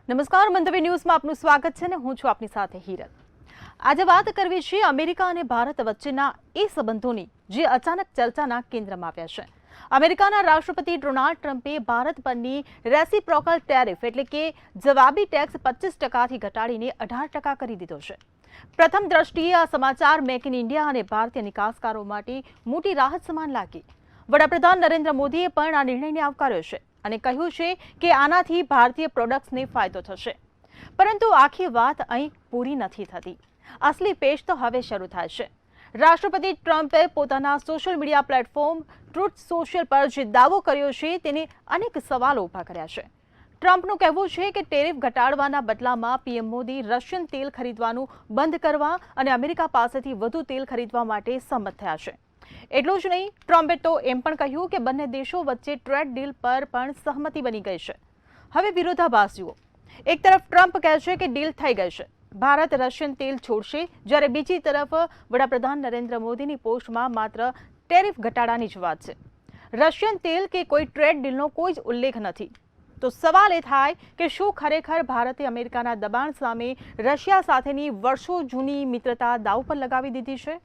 નમસ્કાર, મંતવ્ય ન્યૂઝમાં આપનું સ્વાગત છે ને હું છું આપની સાથે હિરલ। આજે વાત કરવી છે અમેરિકા અને ભારત વચ્ચેના એ સંબંધોની જે અચાનક ચર્ચાના કેન્દ્રમાં આવ્યા છે। અમેરિકાના રાષ્ટ્રપતિ ડોનાલ્ડ ટ્રમ્પે ભારત પરની રેસિપ્રોકલ ટેરિફ એટલે કે જવાબી ટેક્સ 25% ઘટાડીને 18% કરી દીધો છે। પ્રથમ દ્રષ્ટિએ આ સમાચાર મેક ઇન ઇન્ડિયા અને ભારતીય નિકાસકારો માટે મોટી રાહત સમાન લાગી। વડાપ્રધાન નરેન્દ્ર મોદીએ પણ આ નિર્ણયને આવકાર્યો છે અને કહ્યું છે કે આનાથી ભારતીય પ્રોડક્ટ્સને ફાયદો થશે। પરંતુ આખી વાત અહીં પૂરી નથી થતી। અસલી પેચ તો હવે શરૂ થાય છે। રાષ્ટ્રપતિ ટ્રમ્પે પોતાના social media platform truth social પર જે દાવો કર્યો છે તેને અનેક સવાલો ઊભા કર્યા છે। ટ્રમ્પનું કહેવું છે કે ટેરિફ ઘટાડવાના બદલામાં પીએમ મોદી રશિયન તેલ ખરીદવાનું બંધ કરવા અને અમેરિકા પાસેથી વધુ તેલ ખરીદવા માટે સંમત થયા છે। એટલું જ નહીં, ટ્રમ્પે તો એમ પણ કહ્યું કે બંને દેશો વચ્ચે ટ્રેડ ડીલ પર પણ સહમતિ બની ગઈ છે। હવે વિરોધાભાસ જુઓ। એક તરફ ટ્રમ્પ કહે છે કે ડીલ થઈ ગઈ છે, ભારત રશિયન તેલ છોડશે, જ્યારે બીજી તરફ વડાપ્રધાન નરેન્દ્ર મોદીની પોસ્ટમાં માત્ર ટેરિફ ઘટાડાની જ વાત છે। રશિયન તેલ કે કોઈ ટ્રેડ ડીલનો કોઈ જ ઉલ્લેખ નથી। તો સવાલ એ થાય કે શું ખરેખર ભારતે અમેરિકાના દબાણ સામે રશિયા સાથેની વર્ષો જૂની મિત્રતા દાવ પર લગાવી દીધી છે?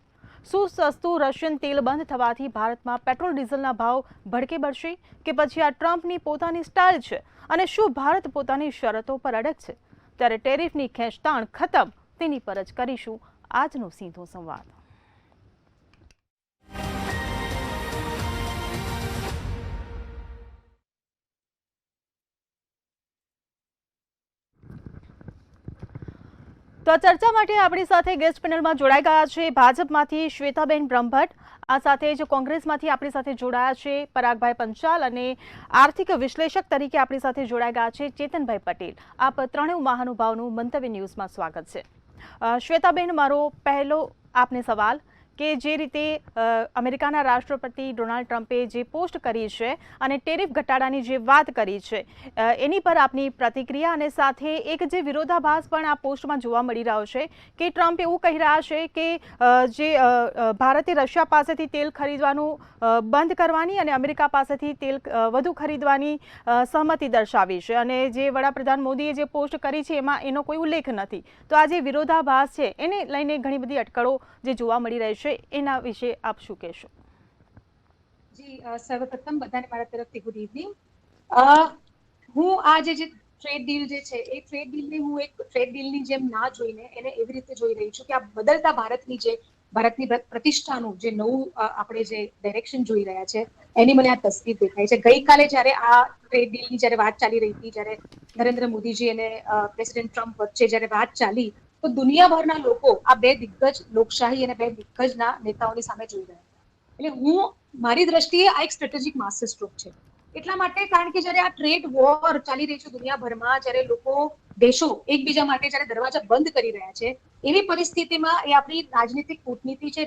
શું સસ્તું રશિયન તેલ બંધ થવાથી ભારતમાં પેટ્રોલ ડીઝલના ભાવ ભડકે બળશે કે પછી આ ટ્રમ્પની પોતાની સ્ટાઇલ છે અને શું ભારત પોતાની શરતો પર અડગ છે? ત્યારે ટેરિફની ખેંચતાણ ખતમ તેની પર જ કરીશું આજનો સીધો સંવાદ। તો આ ચર્ચા માટે આપણી સાથે ગેસ્ટ પેનલમાં જોડાઈ ગયા છે ભાજપમાંથી શ્વેતાબેન બ્રહ્મભટ્ટ, આ સાથે જ કોંગ્રેસમાંથી આપણી સાથે જોડાયા છે પરાગભાઈ પંચાલ અને આર્થિક વિશ્લેષક તરીકે આપણી સાથે જોડાઈ ગયા છે ચેતનભાઈ પટેલ। આપ ત્રણેય મહાનુભાવનું મંતવ્ય ન્યૂઝમાં સ્વાગત છે। શ્વેતાબેન, મારો પહેલો આપને સવાલ કે જે રીતે અમેરિકાના રાષ્ટ્રપતિ ડોનાલ્ડ ટ્રમ્પે જે પોસ્ટ કરી છે અને ટેરિફ ઘટાડાની જે વાત કરી છે એની પર આપની પ્રતિક્રિયા, અને સાથે એક જે વિરોધાભાસ પણ આ પોસ્ટમાં જોવા મળી રહ્યો છે કે ટ્રમ્પ એવું કહી રહ્યા છે કે જે ભારતે રશિયા પાસેથી તેલ ખરીદવાનું બંધ કરવાની અને અમેરિકા પાસેથી તેલ વધુ ખરીદવાની સહમતિ દર્શાવી છે, અને જે વડાપ્રધાન મોદીએ જે પોસ્ટ કરી છે એમાં એનો કોઈ ઉલ્લેખ નથી। તો આ જે વિરોધાભાસ છે એને લઈને ઘણી બધી અટકળો જે જોવા મળી રહી છે એના વિશે આપ શું કહેશો? જી, સર્વપ્રથમ બધાને મારા તરફથી ગુડ ઇવનિંગ। હું આ જે ટ્રેડ ડીલ જે છે એ ટ્રેડ ડીલને હું એક ટ્રેડ ડીલની જેમ ના જોઈને એને એવી રીતે જોઈ રહી છું કે આ બદલતા ભારતની પ્રતિષ્ઠાનું જે નવું આપણે જે ડાયરેક્શન જોઈ રહ્યા છે એની મને આ તસવીર દેખાય છે। ગઈકાલે જ્યારે આ ટ્રેડ ડીલની જ્યારે વાત ચાલી રહી હતી, જ્યારે નરેન્દ્ર મોદીજી અને પ્રેસિડેન્ટ ટ્રમ્પ વચ્ચે જ્યારે વાત ચાલી, તો દુનિયાભરના લોકો આ બે દિગ્ગજ લોકશાહી અને બે દિગ્ગજના નેતાઓની સામે જોઈ રહ્યા હતા। એટલે મારી દ્રષ્ટિએ આ એક સ્ટ્રેટેજિક માસ્ટર સ્ટ્રોક છે। એટલા માટે કારણ કે જ્યારે આ ટ્રેડ વોર ચાલી રહી છે દુનિયાભરમાં, જ્યારે લોકો દેશો એકબીજા માટે જ્યારે દરવાજા બંધ કરી રહ્યા છે, એવી પરિસ્થિતિમાં એ આપણી રાજનીતિક કૂટનીતિ છે,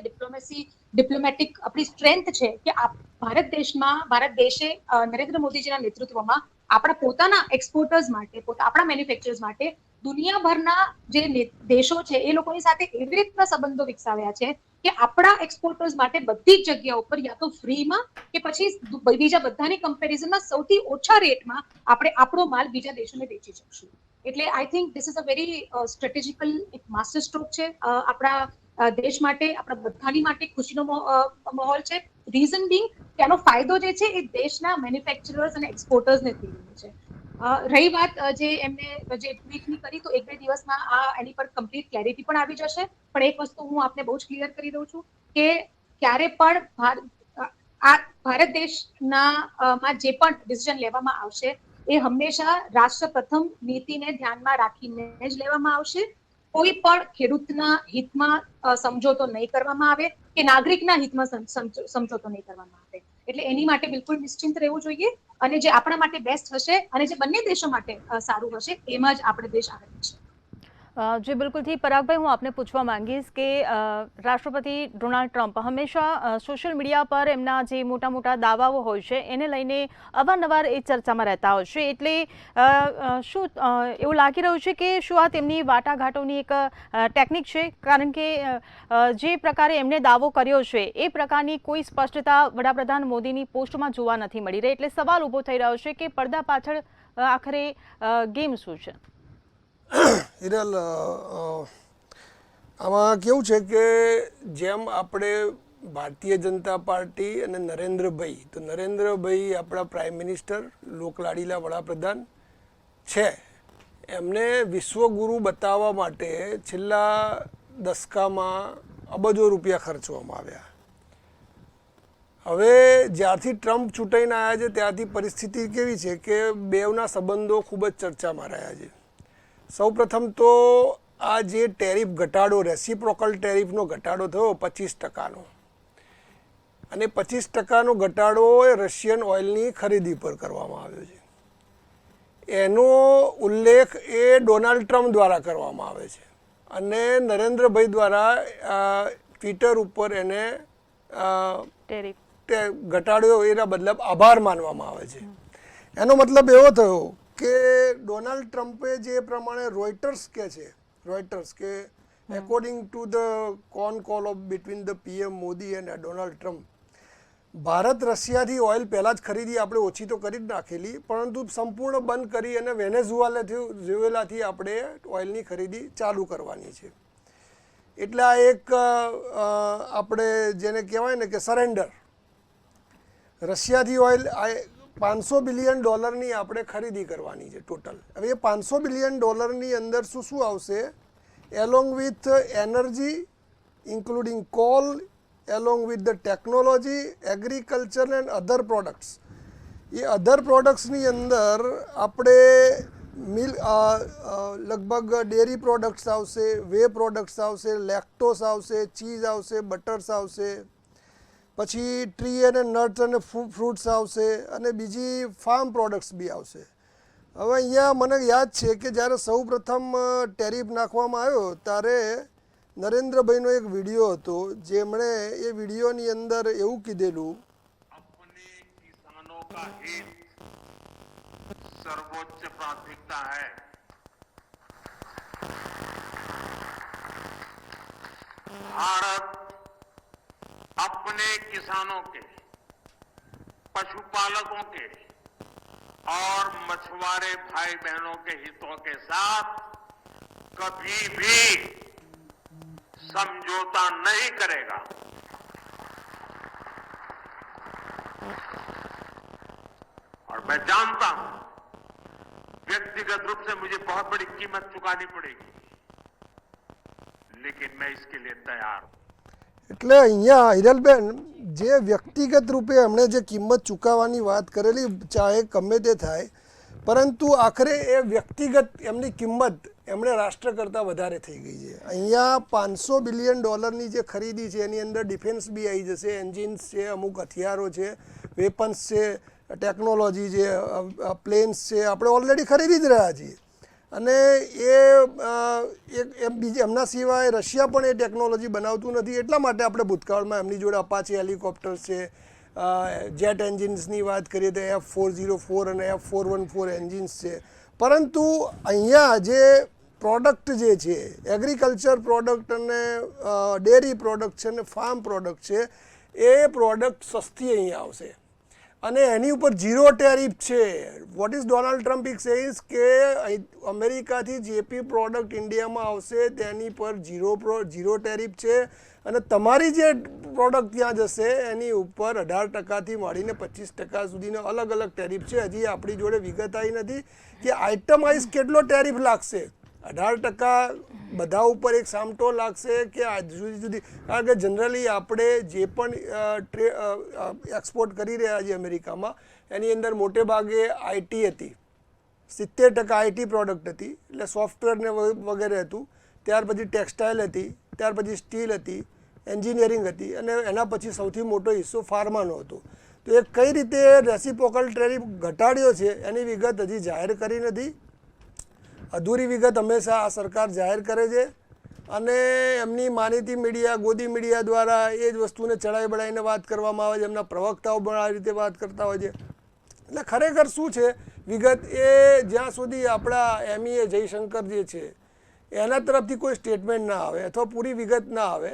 ડિપ્લોમેટિક આપણી સ્ટ્રેન્થ છે કે ભારત દેશે નરેન્દ્ર મોદીજીના નેતૃત્વમાં આપણા પોતાના એક્સપોર્ટર્સ માટે, આપણા મેન્યુફેક્ચરર્સ માટે દુનિયાભરના જે દેશો છે એ લોકોની સાથે એવી રીતના સંબંધો વિકસાવ્યા છે કે આપણા એક્સપોર્ટર્સ માટે બધી જ જગ્યા ઉપર યા તો ફ્રીમાં કે પછી બીજા બધાની કમ્પેરિઝનમાં સૌથી ઓછા રેટમાં આપણે આપણો માલ બીજા દેશોને વેચી શકશું। એટલે I think this is a very strategical એક માસ્ટર સ્ટ્રોક છે આપણા દેશ માટે, આપણા બધાની માટે ખુશીનો માહોલ છે। રીઝન બિંગ કે આનો ફાયદો જે છે એ દેશના મેન્યુફેક્ચરર્સ અને એક્સપોર્ટર્સને થઈ રહ્યો છે। રહી વાત જે એમને જે ટ્વીટની કરી, તો એક બે દિવસમાં એની પર કમ્પ્લીટ ક્લેરિટી પણ આવી જશે। પણ એક વસ્તુ હું આપને બહુ જ ક્લિયર કરી દઉં છું કે ક્યારે પણ ભારત દેશના માં જે પણ ડિસિઝન લેવામાં આવશે એ હંમેશા રાષ્ટ્ર પ્રથમ નીતિને ધ્યાનમાં રાખીને જ લેવામાં આવશે। કોઈ પણ ખેડૂતના હિતમાં સમજોતો નહીં કરવામાં આવે કે નાગરિકના હિતમાં સમજોતો નહીં કરવામાં આવે। એટલે એની માટે બિલકુલ નિશ્ચિંત રહેવું જોઈએ, અને જે આપણા માટે બેસ્ટ હશે અને જે બંને દેશો માટે સારું હશે એમાં જ આપણે દેશ આગળ વધશે। जी बिल्कुल। परागभाई, હું આપને પૂછવા માંગીશ કે રાષ્ટ્રપતિ ડોનાલ્ડ ટ્રમ્પ હંમેશા સોશિયલ મીડિયા પર એમના જે મોટા મોટા દાવાઓ હોય છે એને લઈને અવારનવાર એ ચર્ચામાં રહેતા હોય છે। એટલે શું એવું લાગી રહ્યું છે કે શું આ તેમની વાટાઘાટોની એક ટેકનિક છે? કારણ કે જે પ્રકારે એમણે દાવો કર્યો છે એ પ્રકારની કોઈ સ્પષ્ટતા વડાપ્રધાન મોદીની પોસ્ટમાં જોવા નથી મળી રહી। એટલે સવાલ ઊભો થઈ રહ્યો છે કે પડદા પાછળ આખરે ગેમ શું છે? હિરલ, આમાં કેવું છે કે જેમ આપણે ભારતીય જનતા પાર્ટી અને નરેન્દ્રભાઈ, તો નરેન્દ્રભાઈ આપણા પ્રાઇમ મિનિસ્ટર, લોકલાડીલા વડાપ્રધાન છે, એમને વિશ્વગુરુ બતાવવા માટે છેલ્લા દસકામાં અબજો રૂપિયા ખર્ચવામાં આવ્યા. હવે જ્યારથી ટ્રમ્પ ચૂંટાઈને આવ્યા છે ત્યારથી પરિસ્થિતિ કેવી છે કે બેવના સંબંધો ખૂબ જ ચર્ચામાં રહ્યા છે. સૌપ્રથમ તો આ જે ટેરિફ ઘટાડો, રેસિપ્રોકલ ટેરિફનો ઘટાડો થયો 25%, અને 25%નો ઘટાડો એ રશિયન ઓઇલની ખરીદી પર કરવામાં આવ્યો છે. એનો ઉલ્લેખ એ ડોનાલ્ડ ટ્રમ્પ દ્વારા કરવામાં આવે છે અને નરેન્દ્રભાઈ દ્વારા ટ્વિટર ઉપર એને ઘટાડ્યો, એના મતલબ આભાર માનવામાં આવે છે. એનો મતલબ એવો થયો કે ડોનાલ્ડ ટ્રમ્પે જે પ્રમાણે રોયટર્સ કે according to the con call of between the PM Modi and Donald Trump, Bharat રશિયાથી ઓઇલ પહેલાં જ ખરીદી આપણે ઓછી તો કરી જ નાખેલી, પરંતુ સંપૂર્ણ બંધ કરી અને વેનેઝુએલાથી આપણે ઓઇલની ખરીદી ચાલુ કરવાની છે. એટલે આ એક આપણે જેને કહેવાય ને કે સરેન્ડર, રશિયાથી ઓઇલ $500 બિલિયન આપણે ખરીદી કરવાની છે ટોટલ. હવે એ $500 બિલિયન અંદર શું શું આવશે? Along with energy, including call, along with the technology, agriculture and other products. એ અધર પ્રોડક્ટ્સની અંદર આપણે લગભગ ડેરી પ્રોડક્ટ્સ આવશે, વે પ્રોડક્ટ્સ આવશે, લેક્ટોસ આવશે, ચીઝ આવશે, બટર્સ આવશે, પછી ટ્રી અને નટ્સ અને ફ્રૂટ્સ આવશે, અને બીજી ફાર્મ પ્રોડક્ટ્સ બી આવશે. હવે અહીંયા મને યાદ છે કે જ્યારે સૌ પ્રથમ ટેરિફ નાખવામાં આવ્યો ત્યારે નરેન્દ્રભાઈનો એક વિડીયો હતો, જેમણે એ વિડીયોની અંદર એવું કીધેલું, अपने किसानों का हित सर्वोच्च प्राथमिकता है. भारत अपने किसानों के, पशुपालकों के और मछुआरे भाई बहनों के हितों के साथ कभी भी समझौता नहीं करेगा. और मैं जानता हूं व्यक्तिगत रूप से मुझे बहुत बड़ी कीमत चुकानी पड़ेगी, लेकिन मैं इसके लिए तैयार हूं. એટલે અહીંયા હિરલબેન જે વ્યક્તિગત રૂપે એમણે જે કિંમત ચૂકવવાની વાત કરેલી, ચાહે ગમે તે થાય, પરંતુ આખરે એ વ્યક્તિગત એમની કિંમત એમણે રાષ્ટ્ર કરતાં વધારે થઈ ગઈ છે. અહીંયા $500 બિલિયન જે ખરીદી છે એની અંદર ડિફેન્સ બી આવી જશે, એન્જિન્સ છે, અમુક હથિયારો છે, વેપન્સ છે, ટેકનોલોજી છે, પ્લેન્સ છે, આપણે ઓલરેડી ખરીદી જ રહ્યા છીએ. અને એમના સિવાય રશિયા પણ એ ટેકનોલોજી બનાવતું નથી, એટલા માટે આપણે ભૂતકાળમાં એમની જોડે અપાચે હેલિકોપ્ટર્સ છે, જેટ એન્જિન્સની વાત કરીએ તો F404 અને F414 એન્જિન્સ છે. પરંતુ અહીંયા જે પ્રોડક્ટ જે છે, એગ્રીકલ્ચર પ્રોડક્ટ અને ડેરી પ્રોડક્ટ છે અને ફાર્મ પ્રોડક્ટ છે, એ પ્રોડક્ટ સસ્તી અહીંયા આવશે અને એની ઉપર ઝીરો ટેરિફ છે. What is Donald Trump says કે અમેરિકાથી જે બી પ્રોડક્ટ ઇન્ડિયામાં આવશે તેની પર ઝીરો ટેરિફ છે, અને તમારી જે પ્રોડક્ટ ત્યાં જશે એની ઉપર 18%થી માંડીને 25% સુધીનો અલગ અલગ ટેરિફ છે. હજી આપણી જોડે વિગત આવી નથી કે આઇટમાઇઝ કેટલો ટેરિફ લાગશે. 18% બધા ઉપર એક સામટો લાગશે કે જુદી જુદી, કારણ કે જનરલી આપણે જે પણ એક્સપોર્ટ કરી રહ્યા છીએ અમેરિકામાં, એની અંદર મોટે ભાગે આઈટી હતી, 70% આઈટી પ્રોડક્ટ હતી, એટલે સોફ્ટવેર ને વગેરે હતું. ત્યાર પછી ટેક્સટાઇલ હતી, ત્યાર પછી સ્ટીલ હતી, એન્જિનિયરિંગ હતી, અને એના પછી સૌથી મોટો હિસ્સો ફાર્માનો હતો. તો એ કઈ રીતે રેસિપ્રોકલ ટેરિફ ઘટાડ્યો છે એની વિગત હજી જાહેર કરી નથી. અધૂરી વિગત હંમેશા આ સરકાર જાહેર કરે છે અને એમની માનીતી મીડિયા, ગોદી મીડિયા દ્વારા એ જ વસ્તુને ચડાઈ બળાઈને વાત કરવામાં આવે છે. એમના પ્રવક્તાઓ પણ આ રીતે વાત કરતા હોય છે. એટલે ખરેખર શું છે વિગત, એ જ્યાં સુધી આપણા MEA જયશંકર જે છે એના તરફથી કોઈ સ્ટેટમેન્ટ ના આવે અથવા પૂરી વિગત ના આવે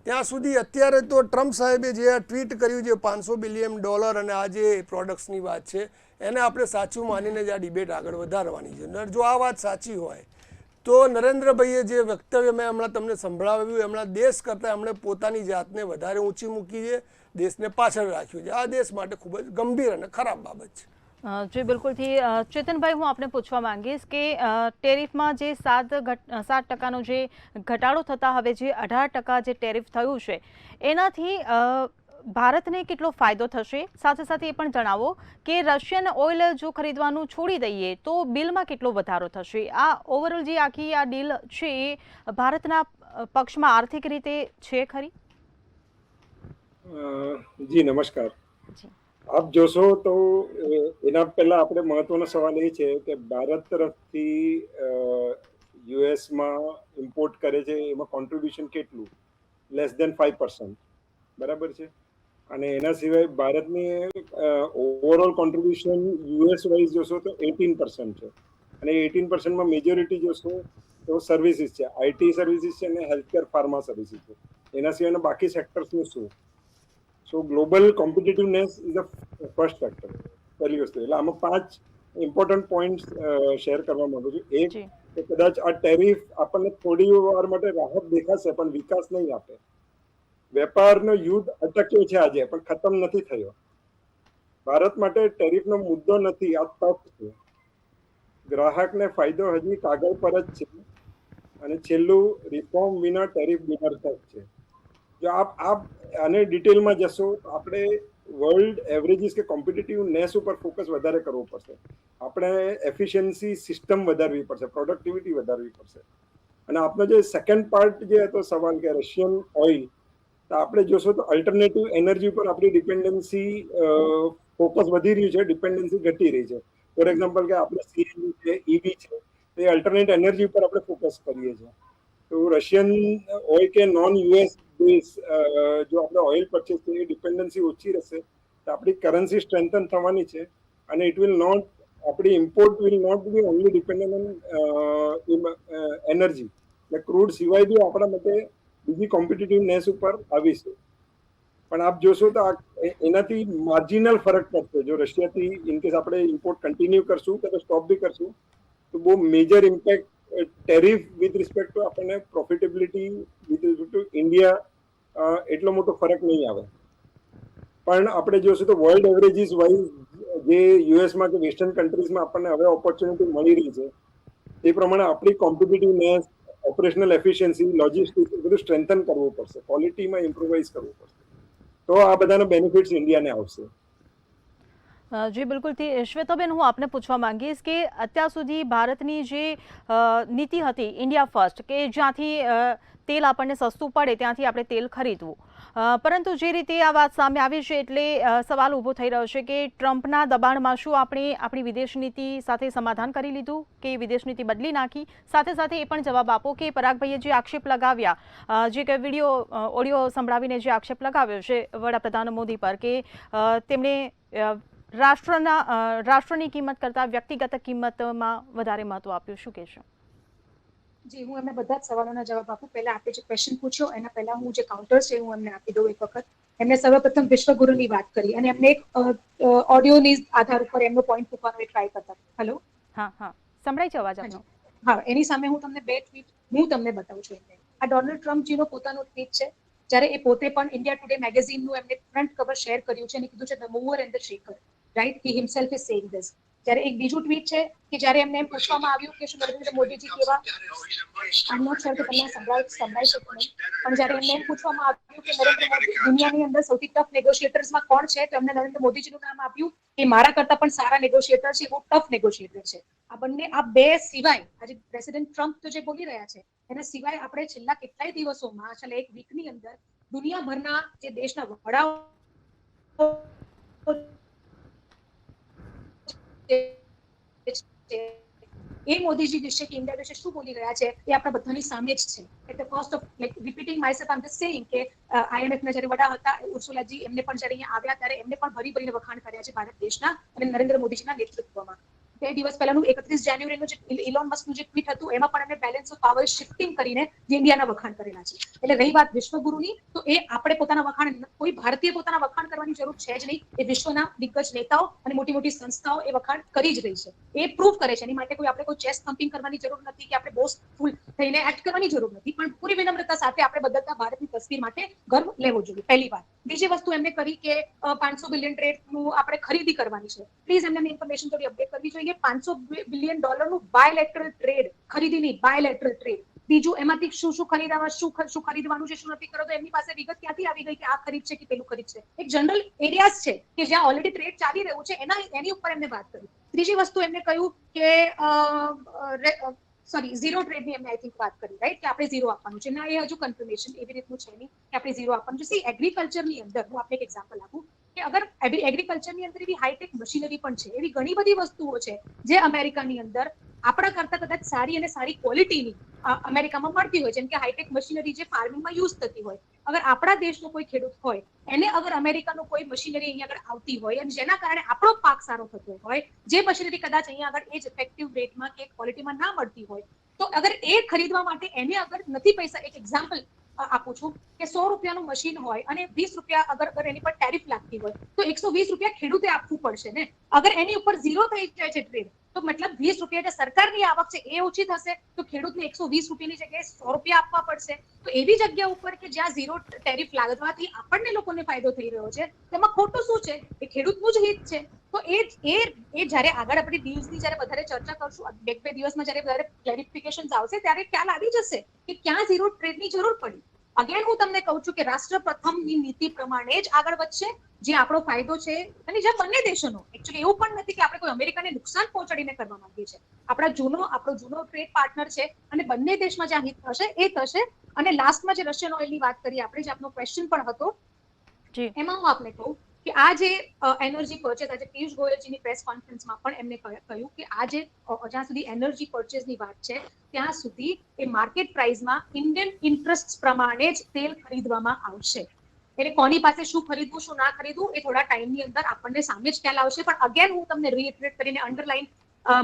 ત્યાં સુધી અત્યારે તો ટ્રમ્પ સાહેબે જે આ ટ્વીટ કર્યું છે $500 બિલિયન અને આ જે પ્રોડક્ટ્સની વાત છે એને આપણે સાચું માનીને જ આ ડિબેટ આગળ વધારવાની છે. જો આ વાત સાચી હોય તો નરેન્દ્રભાઈએ જે વક્તવ્ય મેં હમણાં તમને સંભળાવ્યું, હમણાં દેશ કરતાં એમણે પોતાની જાતને વધારે ઊંચી મૂકી છે, દેશને પાછળ રાખ્યું છે. આ દેશ માટે ખૂબ જ ગંભીર અને ખરાબ બાબત છે. જી બિલકુલથી ચેતનભાઈ, હું આપને પૂછવા માંગીશ કે ટેરિફમાં જે 7% જે ઘટાડો થતા હવે જે 18% જે ટેરિફ થયું છે એનાથી ભારતને કેટલો ફાયદો થશે? સાથે સાથે એ પણ જણાવો કે રશિયન ઓઇલ જો ખરીદવાનું છોડી દઈએ તો બિલમાં કેટલો વધારો થશે? આ ઓવરઓલ જે આખી આ ડીલ છે એ ભારતના પક્ષમાં આર્થિક રીતે છે ખરી? જી નમસ્કાર. આપ જોશો તો એના પહેલા આપણે મહત્વનો સવાલ એ છે કે ભારત તરફથી યુએસમાં ઇમ્પોર્ટ કરે છે એમાં કોન્ટ્રીબ્યુશન કેટલું? લેસ દેન 5%, બરાબર છે. અને એના સિવાય ભારતની ઓવરઓલ કોન્ટ્રીબ્યુશન યુએસ વાઇઝ જોશો તો 18% છે. અને 18%માં મેજોરિટી જોશો તો સર્વિસીસ છે, આઈટી સર્વિસીસ છે અને હેલ્થકેર ફાર્મા સર્વિસીસ છે. એના સિવાયના બાકી સેક્ટર્સનું શું? So global competitiveness is a first factor, પહેલી વસ્તુ. એટલે આમાં 5 ઇમ્પોર્ટન્ટ પોઈન્ટ્સ શેર કરવા માંગુ છું. એક, કે કદાચ આ ટેરિફ આપણને થોડી વાર માટે રાહત દેખાશે પણ વિકાસ નહીં આપે. વેપારનો યુદ્ધ અટક્યો છે આજે પણ ખતમ નથી થયો. ભારત માટે ટેરિફનો મુદ્દો નથી, આ તક છે. ગ્રાહકને ફાયદો હજી કાગળ પર જ છે. અને છેલ્લું, રિફોર્મ વિના ટેરિફ બિનર તક છે. જો આપ આને ડિટેલમાં જશો તો આપણે વર્લ્ડ એવરેજીસ કે કોમ્પિટિટિવનેસ ઉપર ફોકસ વધારે કરવું પડશે. આપણે એફિશિયન્સી સિસ્ટમ વધારવી પડશે, પ્રોડક્ટિવિટી વધારવી પડશે. અને આપનો જે સેકન્ડ પાર્ટ જે હતો સવાલ કે રશિયન ઓઇલ, તો આપણે જોશો તો અલ્ટરનેટિવ એનર્જી ઉપર આપણી ડિપેન્ડન્સી ફોકસ વધી રહ્યું છે, ડિપેન્ડન્સી ઘટી રહી છે. ફોર એક્ઝામ્પલ કે આપણે સીએનજી છે, ઈવી છે, એ અલ્ટરનેટ એનર્જી ઉપર આપણે ફોકસ કરીએ છીએ. તો રશિયન ઓઇલ કે નોન યુએસ બેઝ જો આપણે ઓઇલ પરચેસ કરીએ, ડિપેન્ડન્સી ઓછી રહેશે તો આપણી કરન્સી સ્ટ્રેન્થન થવાની છે. અને ઇટ વિલ નોટ, આપણી import will not be only dependent on energy. એટલે ક્રૂડ સિવાય બી આપણા માટે બીજી કોમ્પિટિટિવનેસ ઉપર આવીશું. પણ આપ જોશો તો એનાથી માર્જિનલ ફરક પડશે. જો રશિયાથી ઇનકેસ આપણે ઇમ્પોર્ટ કન્ટિન્યુ કરશું કે સ્ટોપ બી કરશું તો બહુ major impact tariff with respect to આપણને profitability with respect to India એટલો મોટો ફરક નહીં આવે. પણ આપણે જોશું તો વર્લ્ડ એવરેજીસ વાઇઝ જે યુએસમાં કે વેસ્ટર્ન કન્ટ્રીઝમાં આપણને હવે ઓપોર્ચ્યુનિટી મળી રહી છે એ પ્રમાણે આપણી કોમ્પિટિટિવનેસ, ઓપરેશનલ એફિશિયન્સી, લોજિસ્ટિક્સ બધું સ્ટ્રેન્થન કરવું પડશે, ક્વોલિટીમાં ઇમ્પ્રુવાઇઝ કરવું પડશે. તો આ બધાના બેનિફિટ્સ ઇન્ડિયાને આવશે. જી બિલકુલથી શ્વેતાબેન, હું આપને પૂછવા માંગીશ કે અત્યાર સુધી ભારતની જે નીતિ હતી ઇન્ડિયા ફર્સ્ટ, કે જ્યાંથી તેલ આપણને સસ્તું પડે ત્યાંથી આપણે તેલ ખરીદવું, પરંતુ જે રીતે આ વાત સામે આવી છે એટલે સવાલ ઊભો થઈ રહ્યો છે કે ટ્રમ્પના દબાણમાં શું આપણે આપણી વિદેશ નીતિ સાથે સમાધાન કરી લીધું કે વિદેશ નીતિ બદલી નાખી? સાથે સાથે એ પણ જવાબ આપો કે પરાગભાઈએ જે આક્ષેપ લગાવ્યા, જે કે ઓડિયો સંભળાવીને જે આક્ષેપ લગાવ્યો છે વડાપ્રધાન મોદી પર કે તેમણે રાષ્ટ્રની કિંમત કરતાં વ્યક્તિગત કિંમતમાં વધારે મહત્વ આપ્યું, શું કહેશો? જી, હું એમને બધા જ સવાલોના જવાબ આપું. પહેલા આપણે જે ક્વેશ્ચન પૂછ્યો એના પહેલા હું જે કાઉન્ટર છે હું એમને આપી દઉં એક વખત. એમને સર્વપ્રથમ વિશ્વગુરુની વાત કરી અને એમને એક ઓડિયોની આધાર ઉપર એમનો પોઈન્ટ મૂકવાનો ટ્રાય કરતા. હેલો, હા, સંભળાય છે અવાજ આપનો? હા, એની સામે હું તમને 2 ટ્વીટ હું તમને બતાવું છું. આ ડોનાલ્ડ ટ્રમ્પજીનો પોતાનો ટ્વીટ છે, જ્યારે એ પોતે પણ ઇન્ડિયા ટુડે મેગેઝિનનું એમને ફ્રન્ટ કવર શેર કર્યું છે અને કીધું છે the mover and the shaker, right? He himself is saying this. જ્યારે એક બીજું ટ્વીટ છે કે જ્યારે એમને એમ પૂછવામાં આવ્યું કે શું નરેન્દ્ર મોદીજી કેવા, આઈ નોટ શ્યોર કે તમને સંભળાય છે કે નહીં, પણ જ્યારે એમને એમ પૂછવામાં આવ્યું કે નરેન્દ્ર મોદી દુનિયાની અંદર સૌથી ટફ નેગોશિએટર્સમાં કોણ છે, તો એમને નરેન્દ્ર મોદીજીનું નામ આપ્યું કે મારા કરતા પણ સારા નેગોશિએટર છે, બહુ ટફ નેગોશિએટર છે. આ બંને, આ બે સિવાય આજે પ્રેસિડેન્ટ ટ્રમ્પ તો જે બોલી રહ્યા છે એના સિવાય આપણે છેલ્લા કેટલાય દિવસોમાં, છેલ્લા એક વીકની અંદર દુનિયાભરના જે દેશના વડાઓ એ મોદીજી વિશે કે ઇન્ડિયા વિશે શું બોલી રહ્યા છે એ આપણા બધાની સામે જ છે. At the cost of like repeating myself, I am just saying કે આઈએમએફના જ્યારે વડા હતા ઉર્સુલાજી, એમને પણ જ્યારે અહીંયા આવ્યા ત્યારે એમને પણ ભરી ભરીને વખાણ કર્યા છે ભારત દેશના અને નરેન્દ્ર મોદીજીના નેતૃત્વમાં. 2 દિવસ પહેલાનું 31 જાન્યુઆરીનું જે ઇલોન મસ્કનું જે ટ્વીટ હતું એમાં પણ એમને બેલેન્સ ઓફ પાવર શિફ્ટિંગ કરીને જે ઇન્ડિયાના વખાણ કરેલા છે. એટલે રહી વાત વિશ્વગુરુની, તો એ આપણે પોતાના વખાણ, કોઈ ભારતીય પોતાના વખાણ કરવાની જરૂર છે જ નહીં. એ વિશ્વના દિગ્ગજ નેતાઓ અને મોટી મોટી સંસ્થાઓ એ વખાણ કરી જ રહી છે. એ પ્રૂવ કરે છે. એની માટે કોઈ આપણે કોઈ ચેસ્ટ થમ્પિંગ કરવાની જરૂર નથી કે આપણે બોસ્ટફુલ થઈને એક્ટ કરવાની જરૂર નથી, પણ પૂરી વિનમ્રતા સાથે આપણે બદલતા ભારતની તસવીર માટે ગર્વ લેવો જોઈએ, પહેલી વાત. બીજી વસ્તુ એમને કરી કે 500 બિલિયન ટ્રેડનું આપણે ખરીદી કરવાની છે. પ્લીઝ એમને ઇન્ફોર્મેશન થોડી અપડેટ કરવી જોઈએ. $500 બિલિયન બાયલેટરલ ટ્રેડ, ખરીદી નહીં, બાયલેટરલ ટ્રેડ. બીજું એમાંથી શું ખરીદવાનું છે, શું નથી કરો, તો એમની પાસે વિગત ક્યાંથી આવી ગઈ કે આ ખરીદ છે કે પેલું ખરીદ છે? એક જનરલ એરિયાઝ છે કે જ્યાં ઓલરેડી ટ્રેડ ચાલી રહ્યું છે, એની ઉપર એમને વાત કરી. ત્રીજી વસ્તુ એમને કહ્યું કે ઝીરો ટ્રેડની એમને આઈ થિંક વાત કરી, રાઈટ, કે આપણે ઝીરો આપવાનું છે. ના, એ હજુ કન્ફર્મેશન એવી રીતનું છે નહીં કે આપણે ઝીરો આપવાનું છે. સી, એગ્રીકલ્ચરની અંદર હું આપને એક એક્ઝામ્પલ આપું કે અગર એગ્રીકલ્ચરની અંદર એવી હાઈટેક મશીનરી પણ છે, એવી ઘણી બધી વસ્તુઓ છે જે અમેરિકાની અંદર આપણા કરતા કદાચ સારી અને સારી ક્વોલિટીની અમેરિકામાં મળતી હોય, જેમ કે હાઈટેક મશીનરી જે ફાર્મિંગમાં યુઝ થતી હોય. અગર આપણા દેશનો કોઈ ખેડૂત હોય, એને અગર અમેરિકાનો કોઈ મશીનરી અહીંયા આગળ આવતી હોય અને જેના કારણે આપણો પાક સારો થતો હોય, જે મશીનરી કદાચ અહીંયા આગળ એ જ ઇફેક્ટિવ રેટમાં કે ક્વોલિટીમાં ના મળતી હોય, તો અગર એ ખરીદવા માટે એને અગર નથી પૈસા, એક એક્ઝામ્પલ આપું છું કે ₹100 મશીન હોય અને ₹20 અગર એની પર ટેરિફ લાગતી હોય, તો ₹120 ખેડૂતે આપવું પડશે ને. અગર એની ઉપર ઝીરો થઈ જાય છે ટ્રેડ, તો મતલબ ₹20 જે સરકારની આવક છે એ ઓછી થશે, તો ખેડૂતને ₹120 જગ્યાએ ₹100 આપવા પડશે. તો એવી જગ્યા ઉપર કે જ્યાં ઝીરો ટેરિફ લાગવાથી આપણને લોકોને ફાયદો થઈ રહ્યો છે, તેમાં ખોટું શું છે? એ ખેડૂતનું જ હિત છે. તો એ જ્યારે આગળ આપણે ડીલ્સની જ્યારે વધારે ચર્ચા કરશું, 2 દિવસમાં જ્યારે વધારે ક્લેરિફિકેશન આવશે, ત્યારે ખ્યાલ આવી જશે કે ક્યાં ઝીરો ટ્રેડની જરૂર પડી. અગેન હું તમને કહું છું કે રાષ્ટ્ર પ્રથમની નીતિ પ્રમાણે જ આગળ વધશે, જે આપણો ફાયદો છે. અને જે બંને દેશોનો, એકચ્યુઅલી એવું પણ નથી કે આપણે કોઈ અમેરિકાને નુકસાન પહોંચાડીને કરવા માંગીએ છીએ. આપણો જૂનો ટ્રેડ પાર્ટનર છે અને બંને દેશમાં જ્યાં હિત થશે એ થશે. અને લાસ્ટમાં જે રશિયન ઓઇલની વાત કરી આપણે, જે આપનો ક્વેશ્ચન પણ હતો, એમાં હું આપને કહું કે આ જે એનર્જી પરચેઝ, આજે પિયુષ ગોયલજીની પ્રેસ કોન્ફરન્સમાં પણ એમને કહ્યું કે આ જે જ્યાં સુધી એનર્જી પરચેઝની વાત છે, ત્યાં સુધી એ માર્કેટ પ્રાઇસમાં ઇન્ડિયન ઇન્ટરેસ્ટ પ્રમાણે જ તેલ ખરીદવામાં આવશે. એટલે કોની પાસે શું ખરીદવું, શું ના ખરીદવું, એ થોડા ટાઈમની અંદર આપણને સામે જ ખ્યાલ આવશે. પણ અગેન હું તમને રીઇટરેટ કરીને અંડરલાઈન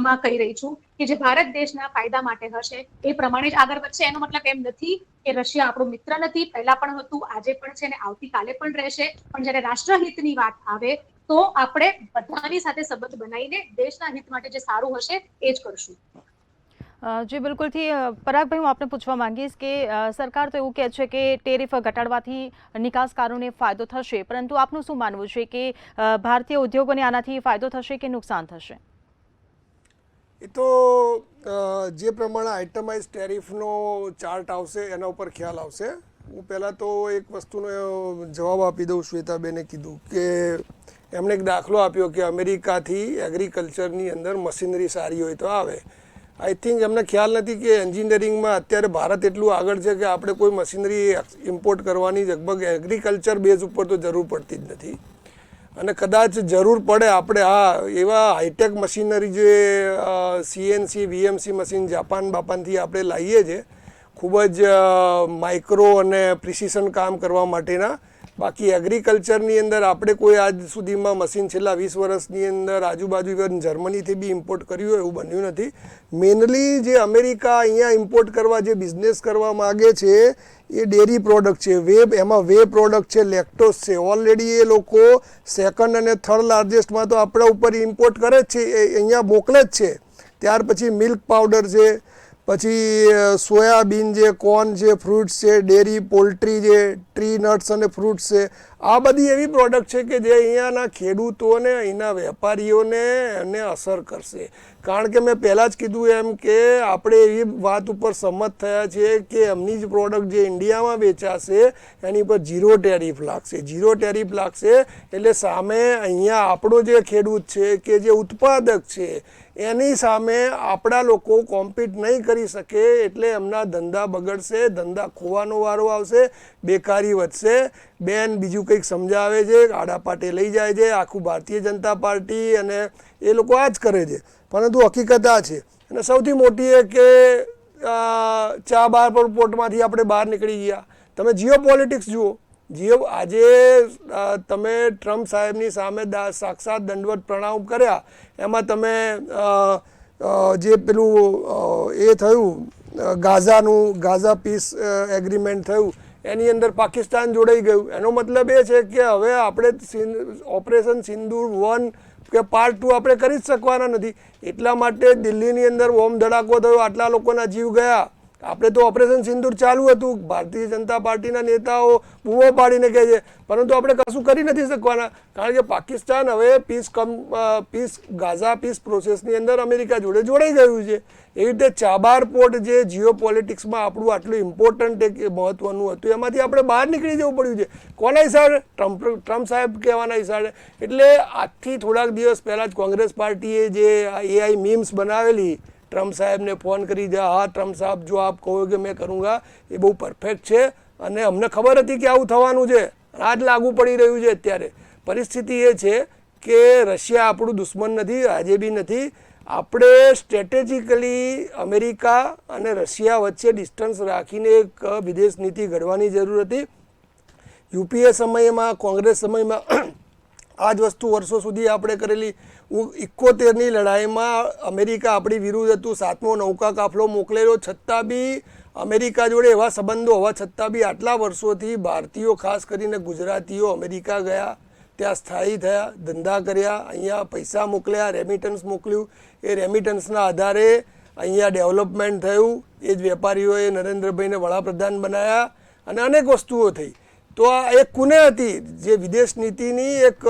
માં કહી રહી છું કે જે ભારત દેશના ફાયદા માટે હશે એ પ્રમાણે જ આગળ વધશે. એનો મતલબ એમ નથી કે રશિયા આપણો મિત્ર નથી, પહેલા પણ હતું, આજે પણ છે અને આવતીકાલે પણ રહેશે. પણ જ્યારે રાષ્ટ્રહિતની વાત આવે તો આપણે બધાની સાથે સંબંધ બનાવીને દેશના હિત માટે જે સારું હશે એ જ કરશું. જી બિલકુલથી પરાગભાઈ, હું આપને પૂછવા માંગીશ કે સરકાર તો એવું કહે છે કે ટેરિફ ઘટાડવાથી નિકાસકારોને ફાયદો થશે, પરંતુ આપનું શું માનવું છે કે ભારતીય ઉદ્યોગોને આનાથી ફાયદો થશે કે નુકસાન થશે? એ તો જે પ્રમાણે આઇટમાઇઝ ટેરિફનો ચાર્ટ આવશે એના ઉપર ખ્યાલ આવશે. હું પહેલાં તો એક વસ્તુનો જવાબ આપી દઉં. શ્વેતાબેને કીધું કે એમણે એક દાખલો આપ્યો કે અમેરિકાથી એગ્રીકલ્ચરની અંદર મશીનરી સારી હોય તો આવે. આઈ થિંક એમને ખ્યાલ નથી કે એન્જિનિયરિંગમાં અત્યારે ભારત એટલું આગળ છે કે આપણે કોઈ મશીનરી ઇમ્પોર્ટ કરવાની લગભગ એગ્રીકલ્ચર બેઝ ઉપર તો જરૂર પડતી જ નથી. અને કદાચ જરૂર પડે આપણે એવા હાઈટેક મશીનરી જે CNC VMC મશીન જાપાનથી આપણે લાવીએ છીએ, ખૂબ જ માઇક્રો અને પ્રિસિશન કામ કરવા માટેના. બાકી એગ્રીકલ્ચરની અંદર આપણે કોઈ આજ સુધીમાં મશીન છેલ્લા 20 વર્ષની અંદર આજુબાજુ ઇવન જર્મનીથી બી ઇમ્પોર્ટ કર્યું હોય એવું બન્યું નથી. મેનલી જે અમેરિકા અહીંયા ઇમ્પોર્ટ કરવા જે બિઝનેસ કરવા માગે છે એ ડેરી પ્રોડક્ટ છે, એમાં વે પ્રોડક્ટ છે, લેક્ટોઝ છે. ઓલરેડી એ લોકો સેકન્ડ અને થર્ડ લાર્જેસ્ટમાં તો આપણા ઉપર ઇમ્પોર્ટ કરે જ છે, એ અહીંયા મોકલે જ છે. ત્યાર પછી મિલ્ક પાવડર છે, પછી સોયાબીન છે, કોર્ન છે, ફ્રૂટ્સ છે, ડેરી, પોલ્ટ્રી છે, ટ્રી નટ્સ અને ફ્રૂટ્સ છે. આ બધી એવી પ્રોડક્ટ છે કે જે અહીંયાના ખેડૂતોને, અહીંના વેપારીઓને એને અસર કરશે. કારણ કે મેં પહેલાં જ કીધું એમ કે આપણે એવી વાત ઉપર સંમત થયા છીએ કે એમની જ પ્રોડક્ટ જે ઇન્ડિયામાં વેચાશે એની પર ઝીરો ટેરિફ લાગશે. ઝીરો ટેરિફ લાગશે એટલે સામે અહીંયા આપણો જે ખેડૂત છે કે જે ઉત્પાદક છે એની સામે આપણા લોકો કોમ્પિટ નહીં કરી શકે, એટલે એમના ધંધા બગડશે, ધંધા ખોવાનો વારો આવશે, બેકારી વધશે. બેન બીજું કંઈક સમજાવે છે, આડા પાટે લઈ જાય છે આખું ભારતીય જનતા પાર્ટી, અને એ લોકો આ જ કરે છે. પરંતુ હકીકત આ છે. અને સૌથી મોટી એ કે ચા બાર પર પોર્ટમાંથી આપણે બહાર નીકળી ગયા. તમે જીઓ પોલિટિક્સ જુઓ, જે આજે તમે ટ્રમ્પ સાહેબની સામે સાક્ષાત દંડવત પ્રણામ કર્યા, એમાં તમે જે પેલું એ થયું ગાઝા પીસ એગ્રીમેન્ટ થયું, એની અંદર પાકિસ્તાન જોડાઈ ગયું. એનો મતલબ એ છે કે હવે આપણે ઓપરેશન સિંદૂર 1 કે પાર્ટ 2 આપણે કરી જ શકવાના નથી. એટલા માટે દિલ્હીની અંદર બોમ્બ ધડાકો થયો, આટલા લોકોના જીવ ગયા. આપણે તો ઓપરેશન સિંદૂર ચાલુ હતું, ભારતીય જનતા પાર્ટીના નેતાઓ બૂમો પાડીને કહે છે, પરંતુ આપણે કશું કરી નથી શકવાના, કારણ કે પાકિસ્તાન હવે ગાઝા પીસ પ્રોસેસની અંદર અમેરિકા જોડે જોડાઈ ગયું છે. એવી રીતે ચાબાર પોર્ટ જે જીઓ પોલિટિક્સમાં આપણું આટલું ઇમ્પોર્ટન્ટ એક મહત્વનું હતું, એમાંથી આપણે બહાર નીકળી જવું પડ્યું છે. કોના હિસાબે? ટ્રમ્પ સાહેબ કહેવાના હિસાબે. એટલે આજથી થોડાક દિવસ પહેલાં જ કોંગ્રેસ પાર્ટીએ જે AI મીમ્સ બનાવેલી, ટ્રમ્પ સાહેબને ફોન કરી દે, હા ટ્રમ્પ સાહેબ જો આપ કહો કે મેં કरूँगा, એ બહુ પરફેક્ટ છે અને અમને ખબર હતી કે આવું થવાનું છે, આ જ લાગુ પડી રહ્યું છે. અત્યારે પરિસ્થિતિ એ છે કે રશિયા આપણું દુશ્મન નથી, આજે બી નથી. આપણે સ્ટ્રેટેજિકલી અમેરિકા અને રશિયા વચ્ચે ડિસ્ટન્સ રાખીને એક વિદેશ નીતિ ઘડવાની જરૂર હતી. યુપીએ સમયમાં, કોંગ્રેસ સમયમાં આ જ વસ્તુ વર્ષો સુધી આપણે કરેલી. 71ની લડાઈમાં અમેરિકા આપણી વિરુદ્ધ હતું, 7મો નૌકા કાફલો મોકલેલો, છતાં બી અમેરિકા જોડે એવા સંબંધો હોવા છતાં બી આટલા વર્ષોથી ભારતીયો, ખાસ કરીને ગુજરાતીઓ અમેરિકા ગયા, ત્યાં સ્થાયી થયા, ધંધા કર્યા, અહીંયા પૈસા મોકલ્યા, રેમિટન્સ મોકલ્યું. એ રેમિટન્સના આધારે અહીંયા ડેવલપમેન્ટ થયું. એ જ વેપારીઓએ નરેન્દ્રભાઈને વડાપ્રધાન બનાવ્યા અને અનેક વસ્તુઓ થઈ. તો આ એક કુને હતી, જે વિદેશ નીતિની એક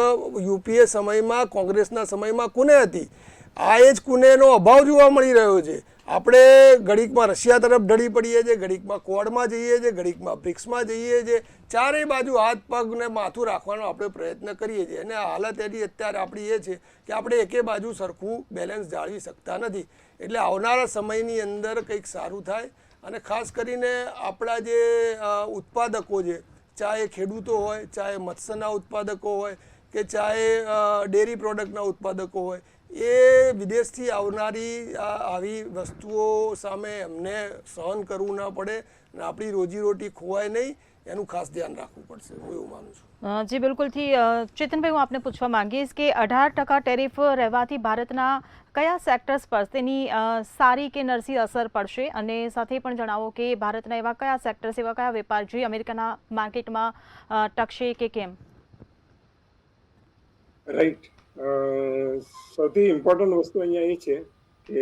યુપીએ સમયમાં, કોંગ્રેસના સમયમાં કુને હતી. આ એ જ કુનેનો અભાવ જોવા મળી રહ્યો છે. આપણે ઘડીકમાં રશિયા તરફ ઢળી પડીએ છીએ, ઘડીકમાં ક્વોડમાં જઈએ છીએ, ઘડીકમાં બ્રિક્સમાં જઈએ છીએ, ચારેય બાજુ હાથ પગ ને માથું રાખવાનો આપણે પ્રયત્ન કરીએ છીએ. અને હાલત એની અત્યારે આપણી એ છે કે આપણે એકે બાજુ સરખું બેલેન્સ જાળવી શકતા નથી. એટલે આવનારા સમયની અંદર કંઈક સારું થાય અને ખાસ કરીને આપણા જે ઉત્પાદકો છે, ચાહે ખેડૂતો હોય, ચાહે મત્સ્યના ઉત્પાદકો હોય કે ચાહે ડેરી પ્રોડક્ટના ઉત્પાદકો હોય, એ વિદેશથી આવનારી આવી વસ્તુઓ સામે એમને સહન કરવું ના પડે અને આપણી રોજીરોટી ખોવાય નહીં, એનું ખાસ ધ્યાન રાખવું પડશે, હું એવું માનું છું. જી બિલકુલથી. ચેતનભાઈ, હું આપને પૂછવા માંગીશ કે 18% ટેરિફ રહેવાથી ભારતના કયા સેક્ટર્સ પર તેની સારી કે નરસી અસર પડશે, અને સાથે પણ જણાવો કે ભારતના એવા કયા સેક્ટર્સ, એવા કયા વેપાર જે અમેરિકાના માર્કેટમાં ટકશે કે કેમ? રાઈટ. સૌથી ઇમ્પોર્ટન્ટ વસ્તુ અહીંયા એ છે કે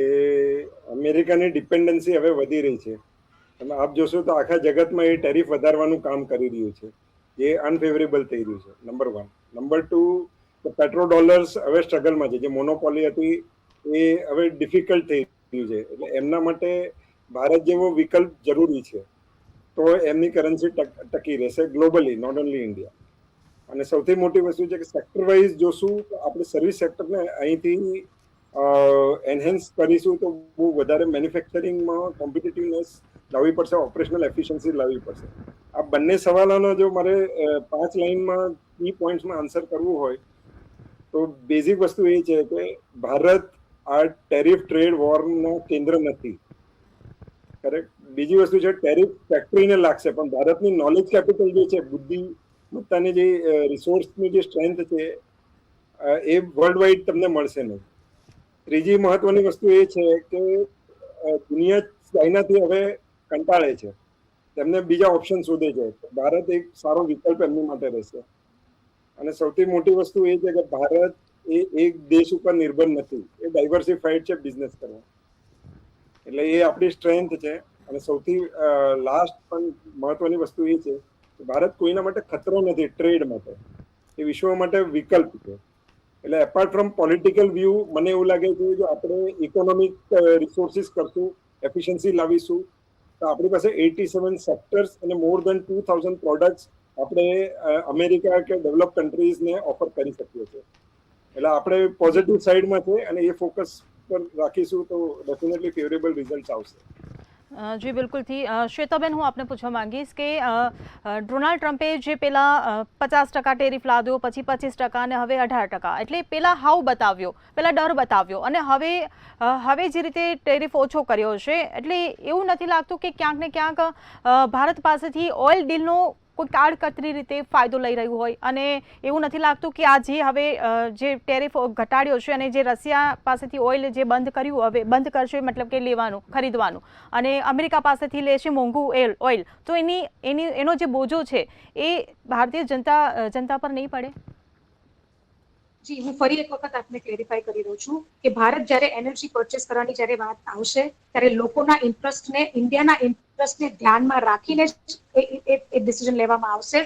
અમેરિકાની ડિપેન્ડન્સી હવે વધી રહી છે. અને આપ જોશો તો આખા જગતમાં એ ટેરિફ વધારવાનું કામ કરી રહ્યું છે, જે અનફેવરેબલ થઈ રહ્યું છે. નંબર 1. નંબર 2, પેટ્રો ડોલર્સ હવે સ્ટ્રગલમાં છે. જે મોનોપોલી હતી એ હવે ડિફિકલ્ટ થઈ રહ્યું છે. એટલે એમના માટે ભારત જેવો વિકલ્પ જરૂરી છે, તો એમની કરન્સી ટકી રહેશે ગ્લોબલી, નોટ ઓનલી ઇન્ડિયા. અને સૌથી મોટી વસ્તુ છે કે સેક્ટર વાઇઝ જોશું તો આપણે સર્વિસ સેક્ટરને અહીંથી એનહેન્સ કરીશું તો બહુ વધારે મેન્યુફેક્ચરિંગમાં કોમ્પિટિટિવનેસ લાવવી પડશે, ઓપરેશનલ એફિશિયન્સી લાવવી પડશે. આ બંને સવાલોનો જો મારે 5 લાઇનમાં કી પોઈન્ટ્સમાં આન્સર કરવું હોય તો બેઝિક વસ્તુ એ છે કે ભારત આ ટેરિફ ટ્રેડ વોરના કેન્દ્ર નથી. કરેક્ટ. બીજી વસ્તુ છે ટેરિફ ફેક્ટરીને લાગશે, પણ ભારતની નોલેજ કેપિટલ જે છે, બુદ્ધિમત્તાની જે રિસોર્સની જે સ્ટ્રેન્થ છે, એ વર્લ્ડ વાઇડ તમને મળશે નહીં. ત્રીજી મહત્વની વસ્તુ એ છે કે દુનિયા ચાઇનાથી હવે કંટાળે છે, તેમને બીજા ઓપ્શન શોધે છે. ભારત એક સારો વિકલ્પ એમની માટે રહેશે. અને સૌથી મોટી વસ્તુ એ છે કે ભારત એ એક દેશ ઉપર નિર્ભર નથી, એ ડાયવર્સિફાઈડ છે બિઝનેસ કરવા. એટલે એ આપણી સ્ટ્રેન્થ છે. અને સૌથી લાસ્ટ પણ મહત્વની વસ્તુ એ છે કે ભારત કોઈના માટે ખતરો નથી ટ્રેડ માટે, એ વિશ્વ માટે વિકલ્પ છે. એટલે એપાર્ટ ફ્રોમ પોલિટિકલ વ્યૂ મને એવું લાગે છે જો આપણે ઇકોનોમિક રિસોર્સિસ કરશું, એફિશિયન્સી લાવીશું, તો આપણી પાસે 87 સેક્ટર્સ અને મોર દેન 2000 પ્રોડક્ટ્સ આપણે અમેરિકા કે ડેવલપ કન્ટ્રીઝને ઓફર કરી શકીએ છીએ. એટલે આપણે પોઝિટિવ સાઈડમાં છે અને એ ફોકસ પર રાખીશું તો ડેફિનેટલી ફેવરેબલ રિઝલ્ટ આવશે. જી બિલકુલથી. શ્વેતાબેન, હું આપને પૂછવા માંગીશ કે ડોનાલ્ડ ટ્રમ્પે જે પહેલાં 50% ટેરિફ લાદ્યો, પછી 25% અને હવે 18%, એટલે પહેલાં હાવ બતાવ્યો, પહેલાં ડર બતાવ્યો અને હવે જે રીતે ટેરિફ ઓછો કર્યો છે, એટલે એવું નથી લાગતું કે ક્યાંક ને ક્યાંક ભારત પાસેથી ઓઇલ ડીલનો કોઈ આડકતરી રીતે ફાયદો લઈ રહ્યું હોય, અને એવું નથી લાગતું કે આ જે હવે જે ટેરિફ ઘટાડ્યો છે અને જે રશિયા પાસેથી ઓઇલ જે બંધ કર્યું, હવે બંધ કરશે મતલબ કે લેવાનું, ખરીદવાનું, અને અમેરિકા પાસેથી લેશે મોંઘું ઓઇલ, તો એનો જે બોજો છે એ ભારતીય જનતા પર નહીં પડે? જી, હું ફરી એક વખત આપને ક્લેરિફાઈ કરી દઉં છું કે ભારત જ્યારે એનર્જી પરચેસ કરવાની જ્યારે વાત આવશે ત્યારે લોકોના ઇન્ટરેસ્ટને, ઇન્ડિયાના ઇન્ટરેસ્ટને ધ્યાનમાં રાખીને જ એ ડિસિઝન લેવામાં આવશે.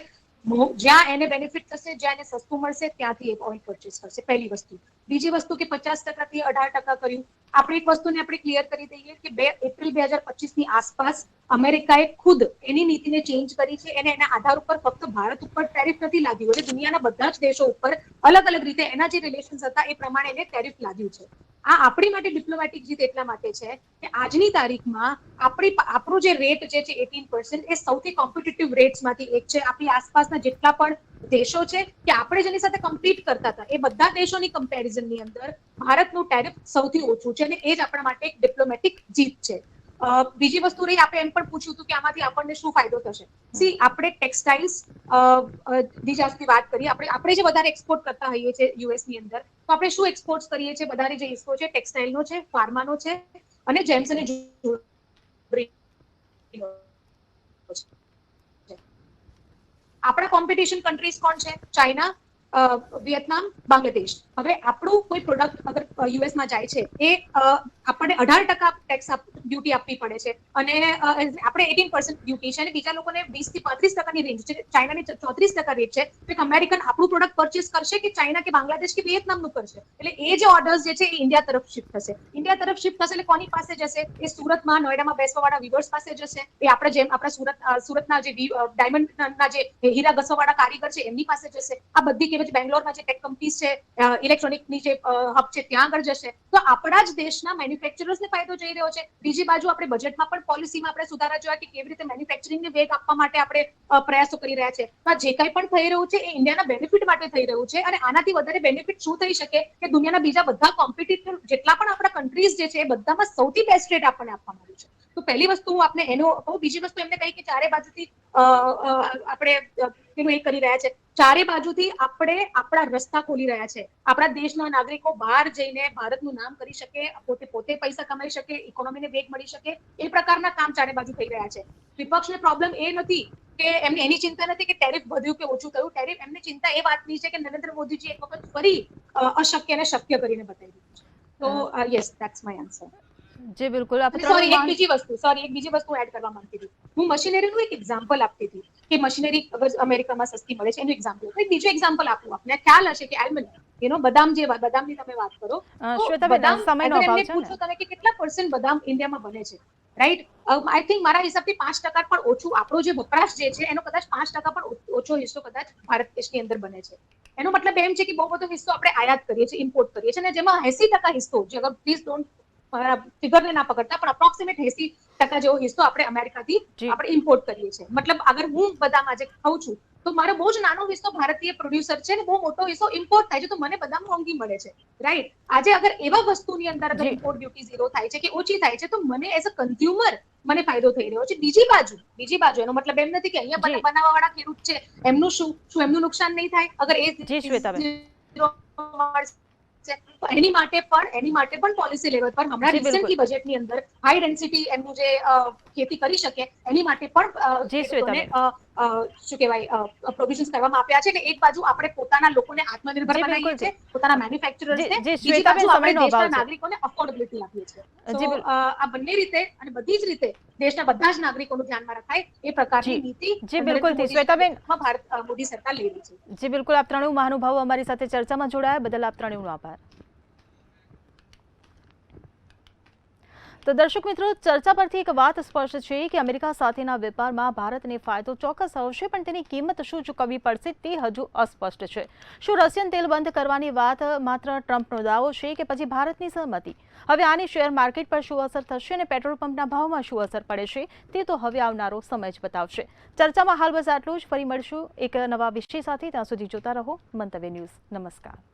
જ્યાં એને બેનિફિટ થશે, જ્યાં એને સસ્તું મળશે, ત્યાંથી એ ઓઇલ પરચેસ કરશે, પહેલી વસ્તુ. બીજી વસ્તુ કે 50% થી 18% કર્યું. આપણે એક વસ્તુને આપણે ક્લિયર કરી દઈએ કે 2 એપ્રિલ 2025 ની આસપાસ અમેરિકાએ ખુદ એની નીતિને ચેન્જ કરી છે. એના આધાર ઉપર ફક્ત ભારત ઉપર ટેરિફ નથી લાગ્યું, એટલે દુનિયાના બધા જ દેશો ઉપર અલગ અલગ રીતે એના જે રિલેશન્સ હતા એ પ્રમાણે એને ટેરિફ લાગ્યું છે. આ આપણી માટે ડિપ્લોમેટિક જીત એટલા માટે છે કે આજની તારીખમાં આપણો જે રેટ જે છે 18% એ સૌથી કોમ્પિટિટિવ રેટ્સમાંથી એક છે. આપણી આસપાસના જેટલા પણ દેશો છે કે આપણે જેની સાથે કમ્પીટ કરતા હતા એ બધા દેશોની કમ્પેરિઝનની અંદર ભારતનું ટેરિફ સૌથી ઓછું છે, અને એ જ આપણા માટે એક ડિપ્લોમેટિક જીત છે. બીજી વસ્તુ રહી, આપણે એમ પણ પૂછ્યું હતું કે આમાંથી આપણને શું ફાયદો થશે. સી, આપણે ટેક્સટાઇલ્સ ની વાત કરીએ, આપણે જે વધારે એક્સપોર્ટ કરતા હોઈએ છીએ યુએસ ની અંદર, તો આપણે શું એક્સપોર્ટ કરીએ છીએ? વધારે જે હિસ્સો છે ટેક્સટાઇલનો છે, ફાર્માનો છે, અને જેમ્સ અને આપણા કોમ્પિટિશન કન્ટ્રીઝ કોણ છે? China, Vietnam, Bangladesh. હવે આપણું કોઈ પ્રોડક્ટ અગર યુએસમાં જાય છે એ આપણને 18% ટેક્સ ડ્યુટી આપવી પડે છે, અને આપણે 18% ડ્યુટી છે, અને બીજા લોકોને 20 થી 35% રેન્જ છે. ચાઇનાની 34% રેટ છે. તો એક અમેરિકન આપણું પ્રોડક્ટ પરચેસ કરશે કે ચાઇના કે બાંગ્લાદેશ કે વિયેતનામનું કરશે? એટલે એ જે ઓર્ડર્સ જે છે એ ઇન્ડિયા તરફ શિફ્ટ થશે. ઇન્ડિયા તરફ શિફ્ટ થશે એટલે કોની પાસે જશે? એ સુરતમાં, નોઈડામાં બેસવાવાળા વીવર્સ પાસે જશે. એ આપણે જેમ આપણા સુરતના જે ડાયમંડના જે હીરા ઘસવાવાળા કારીગર છે એમની પાસે જશે. આ બધી કે બેંગ્લોરમાં જે ટેક કંપનીઝ છે, ઇલેક્ટ્રોનિકની જે હબ છે ત્યાં આગળ જશે. તો આપણા જ દેશના મેન્યુફેક્ચરર્સને ફાયદો જઈ રહ્યો છે. બીજી બાજુ આપણે બજેટમાં પણ પોલિસીમાં આપણે સુધારા જોયા કે કેવી રીતે મેન્યુફેક્ચરિંગને વેગ આપવા માટે આપણે પ્રયાસો કરી રહ્યા છે. તો જે કંઈ પણ થઈ રહ્યું છે એ ઇન્ડિયાના બેનિફિટ માટે થઈ રહ્યું છે, અને આનાથી વધારે બેનિફિટ શું થઈ શકે કે દુનિયાના બીજા બધા કોમ્પિટિટર જેટલા પણ આપણા કન્ટ્રીઝ જે છે એ બધામાં સૌથી બેસ્ટ રેટ આપણને આપવામાં આવ્યું છે. તો પહેલી વસ્તુ હું આપને એનો કહું. બીજી વસ્તુ એમને કહી કે ચારે બાજુથી આપણે એ કરી રહ્યા છે. ચારે બાજુથી આપણે આપણા રસ્તા ખોલી રહ્યા છે. આપણા દેશના નાગરિકો બહાર જઈને ભારતનું નામ કરી શકે, પોતે પૈસા કમાઈ શકે, ઇકોનોમીને વેગ મળી શકે, એ પ્રકારના કામ ચારે બાજુ થઈ રહ્યા છે. વિપક્ષને પ્રોબ્લેમ એ નથી કે એમને એની ચિંતા નથી કે ટેરિફ વધ્યું કે ઓછું થયું. ટેરિફ એમની ચિંતા એ વાતની છે કે નરેન્દ્ર મોદીજી એક વખત ફરી અશક્યને શક્ય કરીને બતાવી દીધું છે. તો યસ, ધેટ્સ માય આન્સર. જી બિલકુલ. એક બીજી વસ્તુ એડ કરવા માંગતી હતી. હું મશીનરીનું એક એક્ઝામ્પલ આપતી હતી કે મશીનરી અગર અમેરિકામાં સસ્તી મળે છે એનું એક્ઝામ્પલ. એક બીજું એક્ઝામ્પલ આપું આપને. ખ્યાલ હશે કે એલ્મન્ડ, બદામની તમે વાત કરો, શ્વેતાબેન, સમયનો અભાવ છે ને? પૂછો તમે કે કેટલા % બદામ ઇન્ડિયામાં બને છે, રાઈટ? આઈ થિંક મારા હિસાબથી 5% પણ ઓછું આપણો જે વપરાશ જે છે એનો કદાચ 5% પણ ઓછો હિસ્સો કદાચ ભારત દેશની અંદર બને છે. એનો મતલબ એમ છે કે બહુ બધો હિસ્સો આપણે આયાત કરીએ છીએ, ઇમ્પોર્ટ કરીએ છીએ, અને જેમાં 80% હિસ્સો, જે અગર પ્લીઝ ડોન્ટ ફિગરને ના પકડતા, પણ અપ્રોક્સિમેટ 80% જેવો હિસ્સો આપણે અમેરિકાથી આપણે ઇમ્પોર્ટ કરીએ છીએ. મતલબ અગર હું બદામ આજે ખાઉં છું તો મારો બહુ જ નાનો હિસ્સો ભારતીય પ્રોડ્યુસર છે ને બહુ મોટો હિસ્સો ઇમ્પોર્ટ થાય છે, તો મને બદામ મોંઘી મળે છે, રાઈટ? આજે અગર એવા વસ્તુની અંદર અગર ઇમ્પોર્ટ ડ્યુટી 0 થાય છે કે ઓછી થાય છે, તો મને એઝ અ કન્ઝ્યુમર મને ફાયદો થઈ રહ્યો છે. બીજી બાજુ એનો મતલબ એમ નથી કે અહીંયા બનાવવા વાળા ખેડૂત છે એમનું શું એમનું નુકસાન નહીં થાય અગર એની માટે પણ પોલિસી લેવલ પર હમણાં રિસેન્ટલી બજેટની અંદર હાઈ ડેન્સિટી એમનું જે ખેતી કરી શકે એની માટે પણ શું કહેવાય પ્રોવિઝન્સ કરવામાં આપ્યા છે. કે એક બાજુ આપણે પોતાના લોકોને આત્મનિર્ભર બનાવીએ છીએ, પોતાના મેન્યુફેક્ચરર્સને, બીજી બાજુ આપણે દેશના નાગરિકોને અફોર્ડેબિલિટી આપીએ છીએ. તો આ બંને રીતે અને બધી જ રીતે દેશના બધા જ નાગરિકોનું ધ્યાનમાં રખાય એ પ્રકારની નીતિ મોદી સરકાર લઈ રહી છે. જી બિલકુલ. આપ ત્રણેય મહાનુભાવો અમારી સાથે ચર્ચામાં જોડાયા બદલ આપ ત્રણેયનો આભાર. તો દર્શક મિત્રો, ચર્ચા પરથી એક વાત સ્પષ્ટ છે કે અમેરિકા સાથેના વેપારમાં ભારતને ફાયદો ચોક્કસ આવશે, પણ તેની કિંમત શું ચૂકવવી પડશે તે હજુ અસ્પષ્ટ છે. શું રશિયન તેલ બંધ કરવાની વાત માત્ર ટ્રમ્પનો દાવો છે કે પછી ભારતની સહમતિ? હવે આની શેર માર્કેટ પર શું અસર થશે અને પેટ્રોલ પંપના ભાવમાં શું અસર પડે છે તે તો હવે આવનારો સમય જ બતાવશે. ચર્ચામાં હાલ બસ આટલું જ. ફરી મળશું એક નવા વિષય સાથે. ત્યાં સુધી જોતા રહો મંતવ્ય ન્યૂઝ. નમસ્કાર.